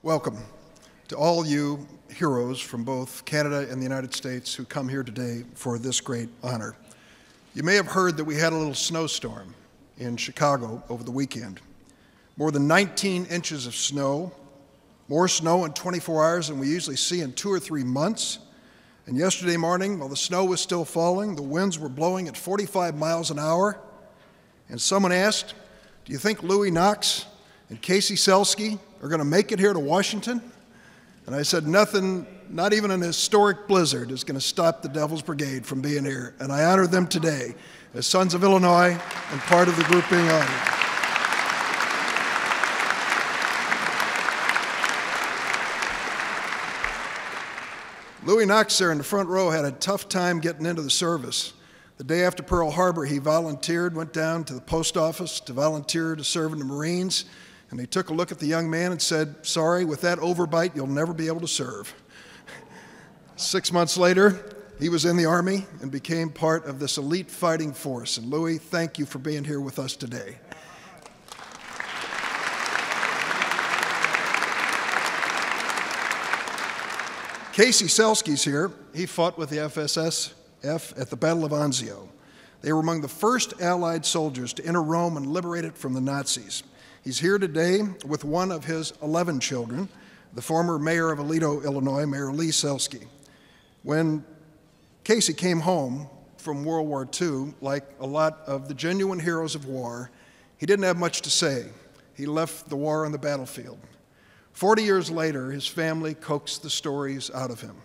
Welcome to all you heroes from both Canada and the United States who come here today for this great honor. You may have heard that we had a little snowstorm in Chicago over the weekend. More than 19 inches of snow, more snow in 24 hours than we usually see in 2 or 3 months. And yesterday morning, while the snow was still falling, the winds were blowing at 45 miles an hour. And someone asked, do you think Louis Knox and Casey Celske are going to make it here to Washington? And I said, nothing, not even an historic blizzard, is going to stop the Devil's Brigade from being here. And I honor them today as sons of Illinois and part of the group being honored. Louis Knox there in the front row had a tough time getting into the service. The day after Pearl Harbor, he volunteered, went down to the post office to volunteer to serve in the Marines. And they took a look at the young man and said, sorry, with that overbite, you'll never be able to serve. 6 months later, he was in the Army and became part of this elite fighting force. And Louis, thank you for being here with us today. Casey Celske's here. He fought with the FSSF at the Battle of Anzio. They were among the first Allied soldiers to enter Rome and liberate it from the Nazis. He's here today with one of his 11 children, the former mayor of Aledo, Illinois, Mayor Lee Celske. When Casey came home from World War II, like a lot of the genuine heroes of war, he didn't have much to say. He left the war on the battlefield. 40 years later, his family coaxed the stories out of him.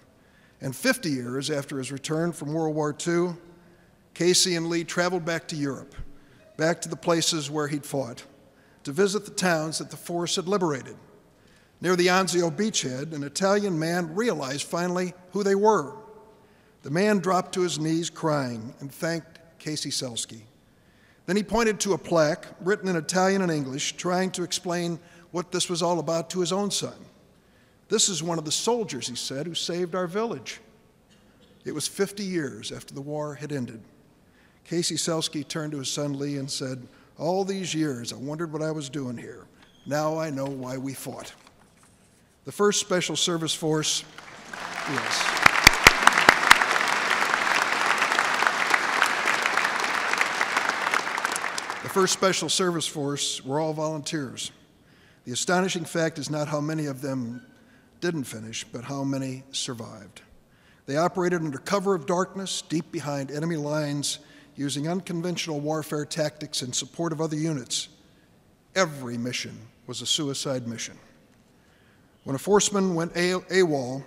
And 50 years after his return from World War II, Casey and Lee traveled back to Europe, back to the places where he'd fought, to visit the towns that the force had liberated. Near the Anzio beachhead, an Italian man realized finally who they were. The man dropped to his knees crying and thanked Casey Celske. Then he pointed to a plaque written in Italian and English, trying to explain what this was all about to his own son. This is one of the soldiers, he said, who saved our village. It was 50 years after the war had ended. Casey Celske turned to his son Lee and said, all these years, I wondered what I was doing here. Now I know why we fought. The 1st Special Service Force, yes. The 1st Special Service Force were all volunteers. The astonishing fact is not how many of them didn't finish, but how many survived. They operated under cover of darkness, deep behind enemy lines, using unconventional warfare tactics in support of other units. Every mission was a suicide mission. When a forceman went AWOL,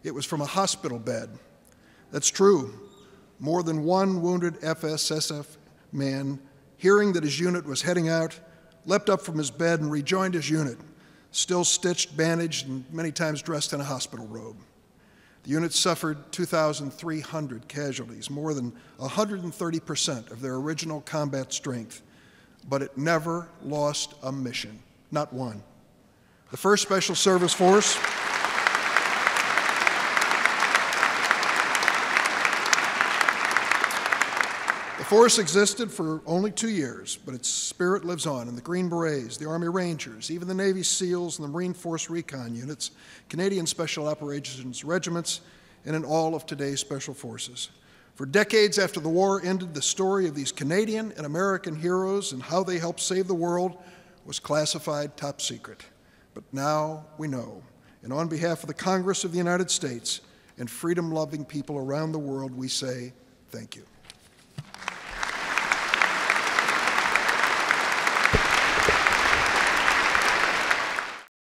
it was from a hospital bed. That's true. More than one wounded FSSF man, hearing that his unit was heading out, leapt up from his bed and rejoined his unit, still stitched, bandaged, and many times dressed in a hospital robe. The unit suffered 2,300 casualties, more than 130% of their original combat strength, but it never lost a mission, not one. The 1st Special Service Force existed for only 2 years, but its spirit lives on in the Green Berets, the Army Rangers, even the Navy SEALs and the Marine Force Recon units, Canadian Special Operations Regiments, and in all of today's Special Forces. For decades after the war ended, the story of these Canadian and American heroes and how they helped save the world was classified top secret. But now we know, and on behalf of the Congress of the United States and freedom-loving people around the world, we say thank you.